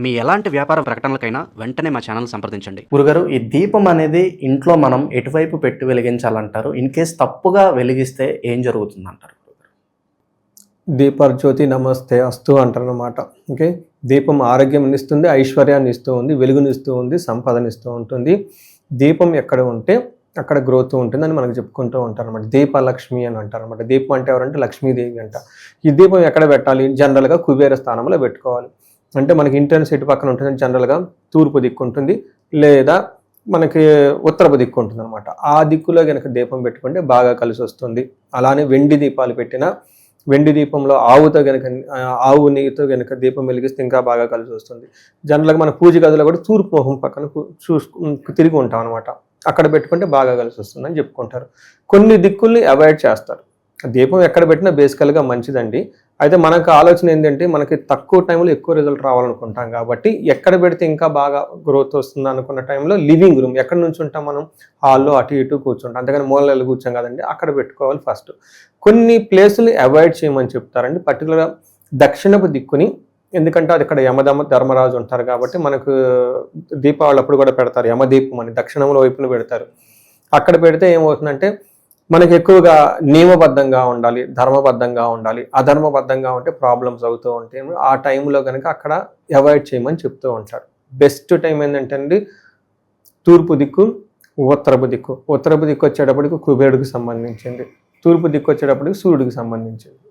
మీ ఎలాంటి వ్యాపార ప్రకటనలకైనా వెంటనే మా ఛానల్ సంప్రదించండి. గురుగారు, ఈ దీపం అనేది ఇంట్లో మనం ఎటువైపు పెట్టి వెలిగించాలంటారు? ఇన్ కేస్ తప్పుగా వెలిగిస్తే ఏం జరుగుతుంది అంటారు? దీపజ్యోతి నమస్తే అస్తు అంటారనమాట. ఓకే, దీపం ఆరోగ్యం ఇస్తుంది, ఐశ్వర్యాన్ని ఇస్తూ ఉంది, వెలుగునిస్తూ ఉంది, సంపదనిస్తూ ఉంటుంది. దీపం ఎక్కడ ఉంటే అక్కడ గ్రోత్ ఉంటుందని మనకు చెప్పుకుంటూ ఉంటారు అనమాట. దీపలక్ష్మి అని అంటారు అనమాట. దీపం అంటే ఎవరంటే లక్ష్మీదేవి అంట. ఈ దీపం ఎక్కడ పెట్టాలి? జనరల్గా కుబేర స్థానంలో పెట్టుకోవాలి. అంటే మనకి ఇంటర్నెట్ సెట్ పక్కన ఉంటుంది, జనరల్గా తూర్పు దిక్కు ఉంటుంది, లేదా మనకి ఉత్తరపు దిక్కు ఉంటుంది అనమాట. ఆ దిక్కులో కనుక దీపం పెట్టుకుంటే బాగా కలిసి వస్తుంది. అలానే వెండి దీపాలు పెట్టినా, వెండి దీపంలో ఆవు నెయ్యితో కనుక దీపం వెలిగిస్తే ఇంకా బాగా కలిసి వస్తుంది. జనరల్గా మన పూజ గదిలో కూడా తూర్పు మొహం పక్కన తిరిగి ఉంటాం అనమాట. అక్కడ పెట్టుకుంటే బాగా కలిసి వస్తుంది అని చెప్పుకుంటారు. కొన్ని దిక్కుల్ని అవాయిడ్ చేస్తారు. దీపం ఎక్కడ పెట్టినా బేసికల్గా మంచిదండి. అయితే మనకు ఆలోచన ఏంటంటే, మనకి తక్కువ టైంలో ఎక్కువ రిజల్ట్ రావాలనుకుంటాం కాబట్టి ఎక్కడ పెడితే ఇంకా బాగా గ్రోత్ వస్తుంది అనుకున్న టైంలో లివింగ్ రూమ్ ఎక్కడ నుంచి ఉంటాం మనం, హాల్లో అటు ఇటు కూర్చుంటాం. అంతేగాని మూలలో కూర్చోం కదండి, అక్కడ పెట్టుకోవాలి ఫస్ట్. కొన్ని ప్లేసులు అవాయిడ్ చేయమని చెప్తారండి, పర్టికులర్గా దక్షిణపు దిక్కుని. ఎందుకంటే అది ఇక్కడ ధర్మరాజు ఉంటారు కాబట్టి మనకు దీపావళి అప్పుడు కూడా పెడతారు యమదీపం అని, దక్షిణంలో వైపున పెడతారు. అక్కడ పెడితే ఏమవుతుందంటే మనకి ఎక్కువగా నియమబద్ధంగా ఉండాలి, ధర్మబద్ధంగా ఉండాలి. అధర్మబద్ధంగా ఉంటే ప్రాబ్లమ్స్ అవుతూ ఉంటాయి. ఆ టైంలో కనుక అక్కడ అవాయిడ్ చేయమని చెప్తూ ఉంటారు. బెస్ట్ టైం ఏంటంటే అండి, తూర్పు దిక్కు, ఉత్తరపు దిక్కు. ఉత్తరపు దిక్కు వచ్చేటప్పటికి కుబేరుడికి సంబంధించింది, తూర్పు దిక్కు వచ్చేటప్పటికి సూర్యుడికి సంబంధించింది.